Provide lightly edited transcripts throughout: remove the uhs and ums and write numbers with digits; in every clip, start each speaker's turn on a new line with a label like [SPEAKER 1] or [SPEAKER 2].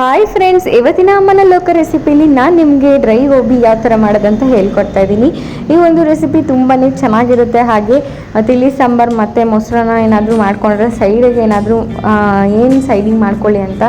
[SPEAKER 1] Hi friends, ಇವತ್ತಿನ ಅಮ್ಮನ ಲೋಕ ರೆಸಿಪಿಲಿ ನಾನು ನಿಮಗೆ ಡ್ರೈ ಗೋಬಿ ಯಾವ ಥರ ಮಾಡೋದಂತ ಹೇಳ್ಕೊಡ್ತಾ ಇದ್ದೀನಿ. ಈ ಒಂದು ರೆಸಿಪಿ ತುಂಬಾ ಚೆನ್ನಾಗಿರುತ್ತೆ. ಹಾಗೆ ತಿಳಿ ಸಾಂಬಾರು ಮತ್ತು ಮೊಸರನ್ನ ಏನಾದರೂ ಮಾಡ್ಕೊಂಡ್ರೆ ಸೈಡಿಗೆ ಏನಾದರೂ ಏನು ಸೈಡಿಗೆ ಮಾಡ್ಕೊಳ್ಳಿ ಅಂತ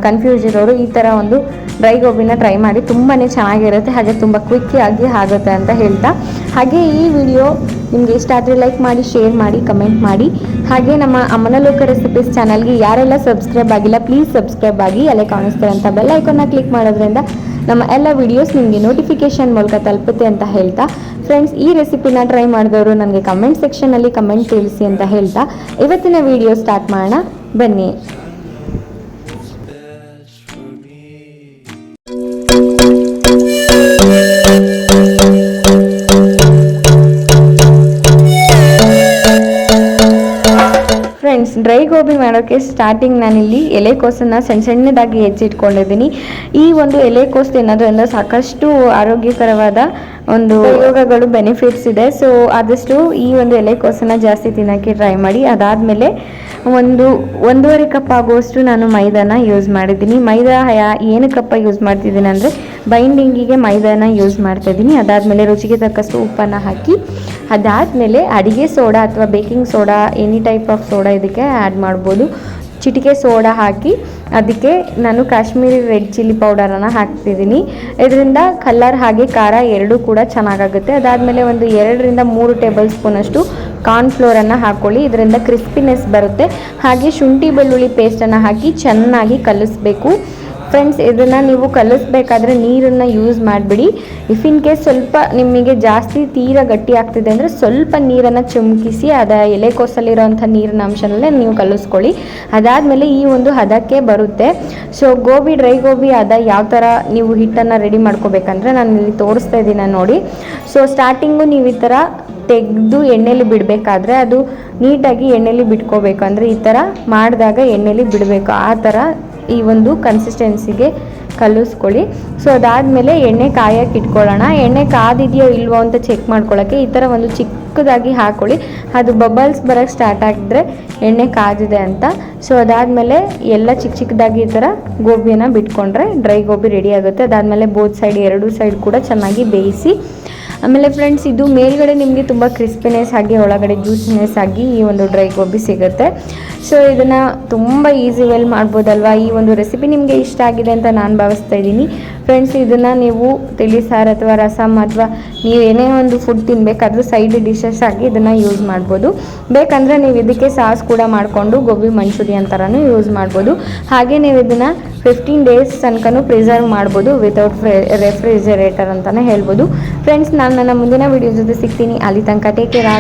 [SPEAKER 1] ಕನ್ಫ್ಯೂಸ್ ಇರೋರು ಈ ಥರ ಒಂದು ಡ್ರೈ ಗೋಬಿನ ಟ್ರೈ ಮಾಡಿ. ತುಂಬಾ ಚೆನ್ನಾಗಿರುತ್ತೆ, ಹಾಗೆ ತುಂಬ ಕ್ವಿಕ್ಕಾಗಿ ಆಗುತ್ತೆ ಅಂತ ಹೇಳ್ತಾ, ಹಾಗೆ ಈ ವಿಡಿಯೋ ನಿಮಗೆ ಇಷ್ಟ ಆದರೆ ಲೈಕ್ ಮಾಡಿ, ಶೇರ್ ಮಾಡಿ, ಕಮೆಂಟ್ ಮಾಡಿ. ಹಾಗೆ ನಮ್ಮ ಅಮ್ಮನ ಲೋಕ ರೆಸಿಪೀಸ್ ಚಾನಲ್ಗೆ ಯಾರೆಲ್ಲ ಸಬ್ಸ್ಕ್ರೈಬ್ ಆಗಿಲ್ಲ ಪ್ಲೀಸ್ ಸಬ್ಸ್ಕ್ರೈಬ್ ಆಗಿ. ಅಲ್ಲೇ ಕಾಣಿಸ್ತಾರಂಥ ಬೆಲ್ ಐಕಾನ್ನ ಕ್ಲಿಕ್ ಮಾಡೋದ್ರಿಂದ ನಮ್ಮ ಎಲ್ಲ ವಿಡಿಯೋಸ್ ನಿಮಗೆ ನೋಟಿಫಿಕೇಶನ್ ಮೂಲಕ ತಲುಪುತ್ತೆ ಅಂತ ಹೇಳ್ತಾ, ಫ್ರೆಂಡ್ಸ್ ಈ ರೆಸಿಪಿನ ಟ್ರೈ ಮಾಡಿದವರು ನನಗೆ ಕಮೆಂಟ್ ಸೆಕ್ಷನಲ್ಲಿ ಕಮೆಂಟ್ ತಿಳಿಸಿ ಅಂತ ಹೇಳ್ತಾ ಇವತ್ತಿನ ವಿಡಿಯೋ ಸ್ಟಾರ್ಟ್ ಮಾಡೋಣ ಬನ್ನಿ. ಫ್ರೆಂಡ್ಸ್, ಡ್ರೈ ಗೋಬಿ ಮಾಡೋಕ್ಕೆ ಸ್ಟಾರ್ಟಿಂಗ್ ನಾನಿಲ್ಲಿ ಎಲೆಕೋಸನ್ನು ಸಣ್ಣದಾಗಿ ಹೆಚ್ಚಿಟ್ಕೊಂಡಿದ್ದೀನಿ. ಈ ಒಂದು ಎಲೆಕೋಸು ತಿನ್ನೋದ್ರಿಂದ ಸಾಕಷ್ಟು ಆರೋಗ್ಯಕರವಾದ ಒಂದು ಉಪಯೋಗಗಳು, ಬೆನಿಫಿಟ್ಸ್ ಇದೆ. ಸೊ ಆದಷ್ಟು ಈ ಒಂದು ಎಲೆಕೋಸನ್ನು ಜಾಸ್ತಿ ತಿನ್ನೋಕ್ಕೆ ಟ್ರೈ ಮಾಡಿ. ಅದಾದಮೇಲೆ 1.5 ಕಪ್ ಆಗುವಷ್ಟು ನಾನು ಮೈದಾನ ಯೂಸ್ ಮಾಡಿದ್ದೀನಿ. ಮೈದಾ ಏನಕ್ಕಪ್ಪ ಯೂಸ್ ಮಾಡ್ತಿದ್ದೀನಿ ಅಂದರೆ ಬೈಂಡಿಂಗಿಗೆ ಮೈದಾನ ಯೂಸ್ ಮಾಡ್ತಾಯಿದ್ದೀನಿ. ಅದಾದಮೇಲೆ ರುಚಿಗೆ ತಕ್ಕಷ್ಟು ಉಪ್ಪನ್ನು ಹಾಕಿ, ಅದಾದಮೇಲೆ ಅಡಿಗೆ ಸೋಡಾ ಅಥವಾ baking soda, any type of soda ಇದಕ್ಕೆ ಆ್ಯಡ್ ಮಾಡ್ಬೋದು. ಚಿಟಿಕೆ ಸೋಡಾ ಹಾಕಿ ಅದಕ್ಕೆ ನಾನು ಕಾಶ್ಮೀರಿ ರೆಡ್ ಚಿಲ್ಲಿ ಪೌಡರನ್ನು ಹಾಕ್ತಿದ್ದೀನಿ. ಇದರಿಂದ ಕಲರ್ ಹಾಗೆ ಖಾರ ಎರಡೂ ಕೂಡ ಚೆನ್ನಾಗಾಗುತ್ತೆ. ಅದಾದಮೇಲೆ 2-3 ಟೇಬಲ್ ಸ್ಪೂನಷ್ಟು ಕಾರ್ನ್ಫ್ಲೋರನ್ನು ಹಾಕ್ಕೊಳ್ಳಿ. ಇದರಿಂದ ಕ್ರಿಸ್ಪಿನೆಸ್ ಬರುತ್ತೆ. ಹಾಗೆ ಶುಂಠಿ ಬೆಳ್ಳುಳ್ಳಿ ಪೇಸ್ಟನ್ನು ಹಾಕಿ ಚೆನ್ನಾಗಿ ಕಲಿಸ್ಬೇಕು. ಫ್ರೆಂಡ್ಸ್, ಇದನ್ನು ನೀವು ಕಲಿಸ್ಬೇಕಾದ್ರೆ ನೀರನ್ನು ಯೂಸ್ ಮಾಡಿಬಿಡಿ. ಇಫ್ ಇನ್ ಕೇಸ್ ಸ್ವಲ್ಪ ನಿಮಗೆ ಜಾಸ್ತಿ ತೀರಾ ಗಟ್ಟಿ ಆಗ್ತಿದೆ ಅಂದರೆ ಸ್ವಲ್ಪ ನೀರನ್ನು ಚಿಮುಕಿಸಿ ಎಲೆಕೋಸಲ್ಲಿರೋಂಥ ನೀರಿನ ಅಂಶನಲ್ಲೇ ನೀವು ಕಲಿಸ್ಕೊಳ್ಳಿ. ಅದಾದಮೇಲೆ ಈ ಒಂದು ಹದಕ್ಕೆ ಬರುತ್ತೆ. ಸೊ ಡ್ರೈ ಗೋಬಿ ಯಾವ ಥರ ನೀವು ಹಿಟ್ಟನ್ನು ರೆಡಿ ಮಾಡ್ಕೋಬೇಕಂದ್ರೆ ನಾನು ಇಲ್ಲಿ ತೋರಿಸ್ತಾ ಇದ್ದೀನಿ ನೋಡಿ. ಸೊ ಸ್ಟಾರ್ಟಿಂಗು ನೀವು ಈ ಥರ ತೆಗೆದು ಎಣ್ಣೆಲಿ ಬಿಡಬೇಕಾದ್ರೆ ಅದು ನೀಟಾಗಿ ಎಣ್ಣೆಲಿ ಬಿಟ್ಕೋಬೇಕು. ಅಂದರೆ ಈ ಥರ ಮಾಡಿದಾಗ ಎಣ್ಣೆಲಿ ಬಿಡಬೇಕು. ಆ ಥರ ಈ ಒಂದು ಕನ್ಸಿಸ್ಟೆನ್ಸಿಗೆ ಕಲಿಸ್ಕೊಳ್ಳಿ. ಸೊ ಅದಾದಮೇಲೆ ಎಣ್ಣೆ ಕಾಯಕ್ಕೆ ಇಟ್ಕೊಳ್ಳೋಣ. ಎಣ್ಣೆ ಕಾದಿದೆಯೋ ಇಲ್ವೋ ಅಂತ ಚೆಕ್ ಮಾಡ್ಕೊಳ್ಳೋಕ್ಕೆ ಈ ಥರ ಒಂದು ಚಿಕ್ಕದಾಗಿ ಹಾಕ್ಕೊಳ್ಳಿ. ಅದು ಬಬಲ್ಸ್ ಬರೋಕ್ಕೆ ಸ್ಟಾರ್ಟ್ ಆಗಿದ್ರೆ ಎಣ್ಣೆ ಕಾದಿದೆ ಅಂತ. ಸೊ ಅದಾದಮೇಲೆ ಎಲ್ಲ ಚಿಕ್ಕದಾಗಿ ಈ ಥರ ಗೋಬಿಯನ್ನು ಬಿಟ್ಕೊಂಡ್ರೆ ಡ್ರೈ ಗೋಬಿ ರೆಡಿ ಆಗುತ್ತೆ. ಅದಾದಮೇಲೆ ಬೋತ್ ಸೈಡ್, 2 ಸೈಡ್ ಕೂಡ ಚೆನ್ನಾಗಿ ಬೇಯಿಸಿ. ಆಮೇಲೆ ಫ್ರೆಂಡ್ಸ್, ಇದು ಮೇಲ್ಗಡೆ ನಿಮಗೆ ತುಂಬ ಕ್ರಿಸ್ಪಿನೆಸ್ ಆಗಿ ಒಳಗಡೆ ಜ್ಯೂಸಿನೆಸ್ ಆಗಿ ಈ ಒಂದು ಡ್ರೈ ಗೋಬಿ ಸಿಗುತ್ತೆ. ಸೊ ಇದನ್ನು ತುಂಬ ಈಸಿ ವೇಲ್ ಮಾಡ್ಬೋದಲ್ವ. ಈ ಒಂದು ರೆಸಿಪಿ ನಿಮಗೆ ಇಷ್ಟ ಆಗಿದೆ ಅಂತ ನಾನು ಭಾವಿಸ್ತಾ ಇದ್ದೀನಿ. ಫ್ರೆಂಡ್ಸ್, ಇದನ್ನು ನೀವು ತಿಳಿ ಸಾರು ಅಥವಾ ರಸಮ್ ಅಥವಾ ನೀವು ಏನೇ ಒಂದು ಫುಡ್ ತಿನ್ನಬೇಕಾದ್ರೂ ಸೈಡ್ ಡಿಶಸ್ ಆಗಿ ಇದನ್ನು ಯೂಸ್ ಮಾಡ್ಬೋದು. ಬೇಕಂದರೆ ನೀವು ಇದಕ್ಕೆ ಸಾಸ್ ಕೂಡ ಮಾಡಿಕೊಂಡು ಗೋಬಿ ಮಂಚೂರಿಯನ್ ಥರನೂ ಯೂಸ್ ಮಾಡ್ಬೋದು. ಹಾಗೆ ನೀವು ಇದನ್ನು 15 ಡೇಸ್ ತನಕನೂ ಪ್ರಿಸರ್ವ್ ಮಾಡ್ಬೋದು ವಿತೌಟ್ ರೆಫ್ರಿಜರೇಟರ್ ಅಂತಲೇ ಹೇಳ್ಬೋದು. ಫ್ರೆಂಡ್ಸ್, ನಾನು ನನ್ನ ಮುಂದಿನ ವೀಡಿಯೋ ಜೊತೆ ಸಿಗ್ತೀನಿ. ಅಲ್ಲಿ ತನಕ ಟೇಕ್ ಕೇರ್.